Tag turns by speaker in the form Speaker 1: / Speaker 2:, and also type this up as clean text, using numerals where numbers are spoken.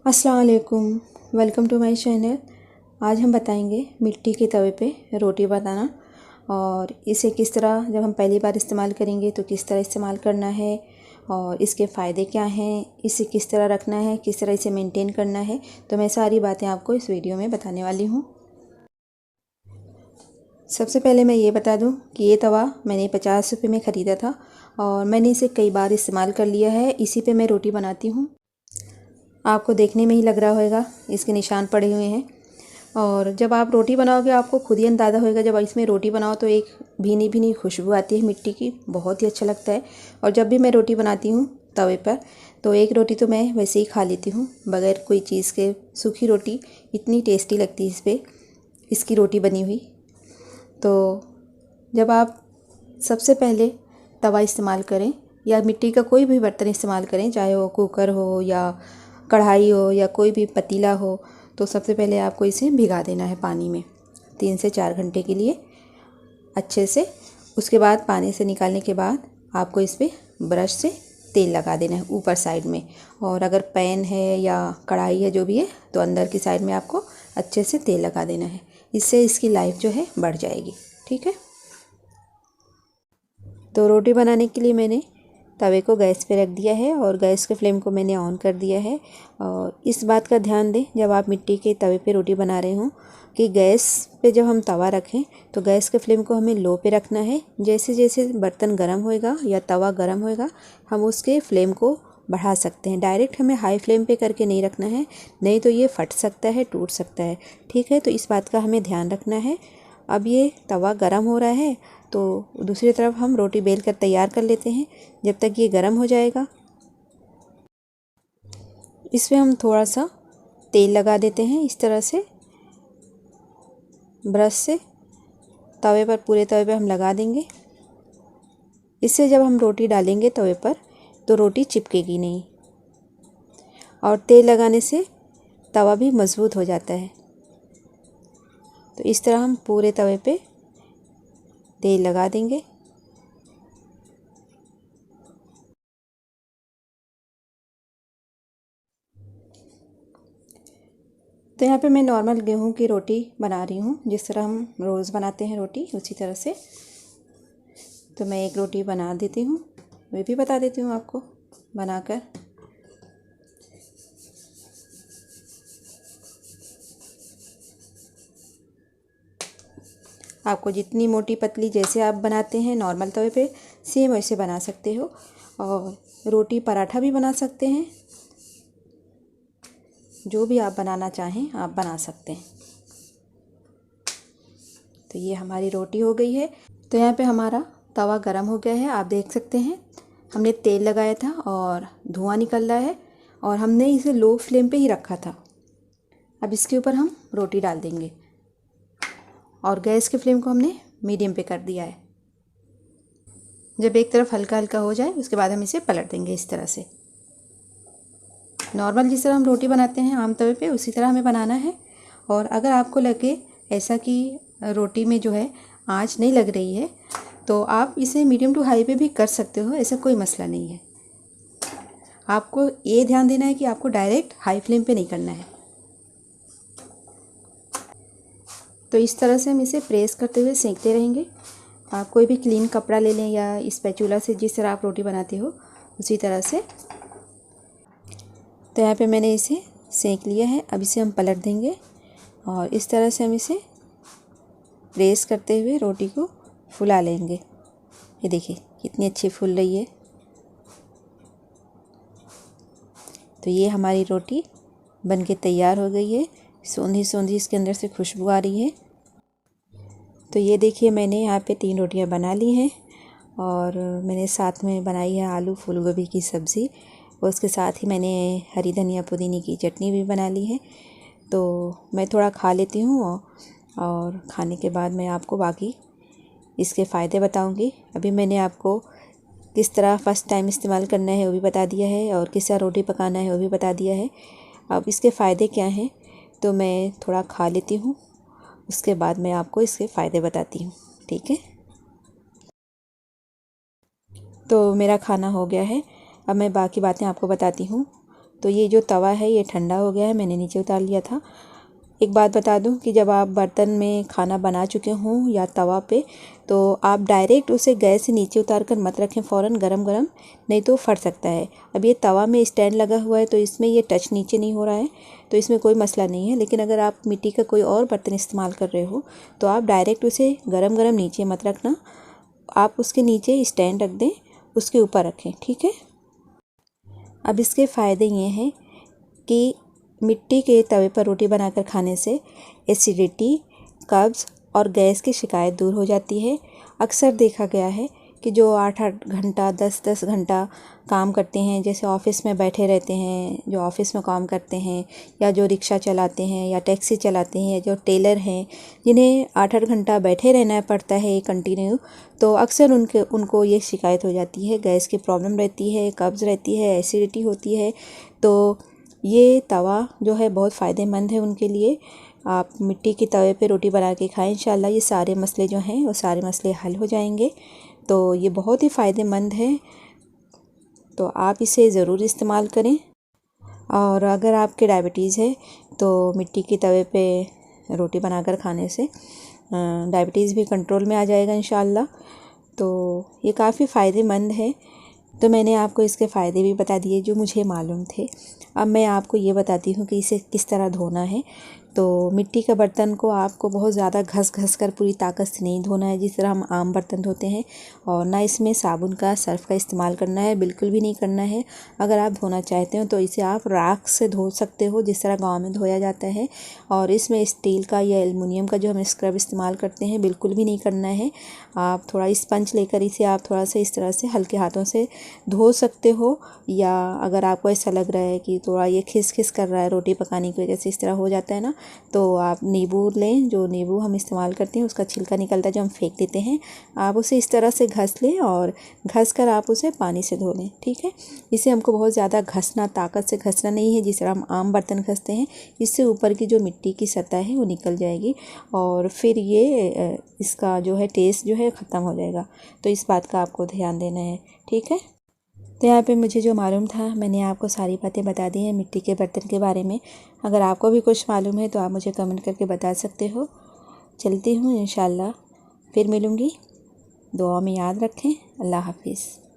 Speaker 1: अस्सलाम वालेकुम, welcome to my channel. आज हम बताएंगे मिट्टी के तवे पे रोटी बनाना और इसे किस तरह जब हम पहली बार इस्तेमाल करेंगे तो किस तरह इस्तेमाल करना है और इसके फ़ायदे क्या हैं, इसे किस तरह रखना है, किस तरह इसे मेंटेन करना है। तो मैं सारी बातें आपको इस वीडियो में बताने वाली हूँ। सबसे पहले मैं ये बता दूँ कि ये तवा मैंने 50 रुपये में ख़रीदा था और मैंने इसे कई बार इस्तेमाल कर लिया है। इसी पे मैं रोटी बनाती हूँ। आपको देखने में ही लग रहा होगा इसके निशान पड़े हुए हैं। और जब आप रोटी बनाओगे आपको खुद ही अंदाज़ा होगा, जब इसमें रोटी बनाओ तो एक भीनी भीनी खुशबू आती है मिट्टी की, बहुत ही अच्छा लगता है। और जब भी मैं रोटी बनाती हूँ तवे पर तो एक रोटी तो मैं वैसे ही खा लेती हूँ बग़ैर कोई चीज़ के। सूखी रोटी इतनी टेस्टी लगती है इस पर, इसकी रोटी बनी हुई। तो जब आप सबसे पहले तवा इस्तेमाल करें या मिट्टी का कोई भी बर्तन इस्तेमाल करें, चाहे वो कुकर हो या कढ़ाई हो या कोई भी पतीला हो, तो सबसे पहले आपको इसे भिगा देना है पानी में 3 से 4 घंटे के लिए अच्छे से। उसके बाद पानी से निकालने के बाद आपको इस पर ब्रश से तेल लगा देना है ऊपर साइड में। और अगर पैन है या कढ़ाई है जो भी है तो अंदर की साइड में आपको अच्छे से तेल लगा देना है। इससे इसकी लाइफ जो है बढ़ जाएगी। ठीक है। तो रोटी बनाने के लिए मैंने तवे को गैस पे रख दिया है और गैस के फ्लेम को मैंने ऑन कर दिया है। और इस बात का ध्यान दें जब आप मिट्टी के तवे पे रोटी बना रहे हों कि गैस पे जब हम तवा रखें तो गैस के फ्लेम को हमें लो पे रखना है। जैसे जैसे बर्तन गर्म होएगा या तवा गर्म होएगा हम उसके फ्लेम को बढ़ा सकते हैं। डायरेक्ट हमें हाई फ्लेम पे करके नहीं रखना है, नहीं तो ये फट सकता है, टूट सकता है। ठीक है, तो इस बात का हमें ध्यान रखना है। अब ये तवा गरम हो रहा है तो दूसरी तरफ हम रोटी बेल कर तैयार कर लेते हैं जब तक ये गरम हो जाएगा। इसमें हम थोड़ा सा तेल लगा देते हैं इस तरह से ब्रश से तवे पर, पूरे तवे पर हम लगा देंगे। इससे जब हम रोटी डालेंगे तवे पर तो रोटी चिपकेगी नहीं और तेल लगाने से तवा भी मज़बूत हो जाता है। तो इस तरह हम पूरे तवे पे तेल लगा देंगे। तो यहाँ पे मैं नॉर्मल गेहूं की रोटी बना रही हूँ, जिस तरह हम रोज़ बनाते हैं रोटी उसी तरह से। तो मैं एक रोटी बना देती हूँ, वे भी बता देती हूँ आपको बनाकर। आपको जितनी मोटी पतली जैसे आप बनाते हैं नॉर्मल तवे पे सेम वैसे बना सकते हो। और रोटी पराठा भी बना सकते हैं, जो भी आप बनाना चाहें आप बना सकते हैं। तो ये हमारी रोटी हो गई है। तो यहाँ पे हमारा तवा गरम हो गया है, आप देख सकते हैं। हमने तेल लगाया था और धुआं निकल रहा है और हमने इसे लो फ्लेम पे ही रखा था। अब इसके ऊपर हम रोटी डाल देंगे और गैस के फ्लेम को हमने मीडियम पे कर दिया है। जब एक तरफ हल्का हल्का हो जाए उसके बाद हम इसे पलट देंगे इस तरह से। नॉर्मल जिस तरह हम रोटी बनाते हैं आम तवे पे उसी तरह हमें बनाना है। और अगर आपको लगे ऐसा कि रोटी में जो है आंच नहीं लग रही है तो आप इसे मीडियम टू हाई पे भी कर सकते हो, ऐसा कोई मसला नहीं है। आपको ये ध्यान देना है कि आपको डायरेक्ट हाई फ्लेम पे नहीं करना है। तो इस तरह से हम इसे प्रेस करते हुए सेंकते रहेंगे। आप कोई भी क्लीन कपड़ा ले लें या स्पैचुला से, जिस तरह आप रोटी बनाते हो उसी तरह से। तो यहाँ पे मैंने इसे सेंक लिया है। अब इसे हम पलट देंगे और इस तरह से हम इसे प्रेस करते हुए रोटी को फुला लेंगे। ये देखिए कितनी अच्छी फूल रही है। तो ये हमारी रोटी बनके तैयार हो गई है। सोंधी सोंधी इसके अंदर से खुशबू आ रही है। तो ये देखिए मैंने यहाँ पे 3 रोटियाँ बना ली हैं और मैंने साथ में बनाई है आलू फूल गोभी की सब्ज़ी और उसके साथ ही मैंने हरी धनिया पुदीने की चटनी भी बना ली है। तो मैं थोड़ा खा लेती हूँ और खाने के बाद मैं आपको बाकी इसके फ़ायदे बताऊँगी। अभी मैंने आपको किस तरह फ़र्स्ट टाइम इस्तेमाल करना है वो भी बता दिया है और किस तरह रोटी पकाना है वो भी बता दिया है। अब इसके फ़ायदे क्या हैं तो मैं थोड़ा खा लेती हूँ, उसके बाद मैं आपको इसके फ़ायदे बताती हूँ। ठीक है। तो मेरा खाना हो गया है, अब मैं बाकी बातें आपको बताती हूँ। तो ये जो तवा है ये ठंडा हो गया है, मैंने नीचे उतार लिया था। एक बात बता दूं कि जब आप बर्तन में खाना बना चुके हों या तवा पे, तो आप डायरेक्ट उसे गैस से नीचे उतार कर मत रखें फ़ौरन गरम गरम, नहीं तो फट सकता है। अब ये तवा में स्टैंड लगा हुआ है तो इसमें ये टच नीचे नहीं हो रहा है, तो इसमें कोई मसला नहीं है। लेकिन अगर आप मिट्टी का कोई और बर्तन इस्तेमाल कर रहे हो तो आप डायरेक्ट उसे गरम गरम नीचे मत रखना, आप उसके नीचे स्टैंड रख दें, उसके ऊपर रखें, ठीक है। अब इसके फ़ायदे ये हैं कि मिट्टी के तवे पर रोटी बनाकर खाने से एसिडिटी, कब्ज़ और गैस की शिकायत दूर हो जाती है। अक्सर देखा गया है कि जो 8-8 घंटा 10-10 घंटा काम करते हैं, जैसे ऑफ़िस में बैठे रहते हैं, जो ऑफ़िस में काम करते हैं, या जो रिक्शा चलाते हैं या टैक्सी चलाते हैं, या जो टेलर हैं जिन्हें 8-8 घंटा बैठे रहना पड़ता है कंटिन्यू, तो अक्सर उनको ये शिकायत हो जाती है, गैस की प्रॉब्लम रहती है, कब्ज़ रहती है, एसिडिटी होती है। तो ये तवा जो है बहुत फ़ायदेमंद है उनके लिए। आप मिट्टी के तवे पे रोटी बना के खाएं, इंशाल्लाह ये सारे मसले जो हैं वो सारे मसले हल हो जाएंगे। तो ये बहुत ही फ़ायदेमंद है, तो आप इसे ज़रूर इस्तेमाल करें। और अगर आपके डायबिटीज़ है तो मिट्टी के तवे पे रोटी बनाकर खाने से डायबिटीज़ भी कंट्रोल में आ जाएगा इंशाल्लाह। तो ये काफ़ी फ़ायदेमंद है। तो मैंने आपको इसके फ़ायदे भी बता दिए जो मुझे मालूम थे। अब मैं आपको ये बताती हूँ कि इसे किस तरह धोना है। तो मिट्टी का बर्तन को आपको बहुत ज़्यादा घस कर पूरी ताकत से नहीं धोना है जिस तरह हम आम बर्तन धोते हैं, और ना इसमें साबुन का सर्फ़ का इस्तेमाल करना है, बिल्कुल भी नहीं करना है। अगर आप धोना चाहते हो तो इसे आप राख से धो सकते हो जिस तरह गाँव में धोया जाता है। और इसमें स्टील का या एल्युमिनियम का जो हम स्क्रब इस्तेमाल करते हैं बिल्कुल भी नहीं करना है। आप थोड़ा स्पंज लेकर इसे आप थोड़ा सा इस तरह से हल्के हाथों से धो सकते हो, या अगर आपको ऐसा लग रहा है कि थोड़ा ये खिस कर रहा है रोटी पकाने की वजह से इस तरह हो जाता है ना, तो आप नींबू लें। जो नींबू हम इस्तेमाल करते हैं उसका छिलका निकलता है जो हम फेंक देते हैं, आप उसे इस तरह से घस लें और घस कर आप उसे पानी से धो लें, ठीक है। इसे हमको बहुत ज़्यादा घसना, ताकत से घसना नहीं है जिस तरह हम आम बर्तन घसते हैं। इससे ऊपर की जो मिट्टी की सतह है वो निकल जाएगी और फिर ये इसका जो है टेस्ट जो है ख़त्म हो जाएगा। तो इस बात का आपको ध्यान देना है, ठीक है। तो यहाँ पे मुझे जो मालूम था मैंने आपको सारी बातें बता दी हैं मिट्टी के बर्तन के बारे में। अगर आपको भी कुछ मालूम है तो आप मुझे कमेंट करके बता सकते हो। चलती हूँ, इंशाल्लाह फिर मिलूँगी। दुआ में याद रखें। अल्लाह हाफिज़।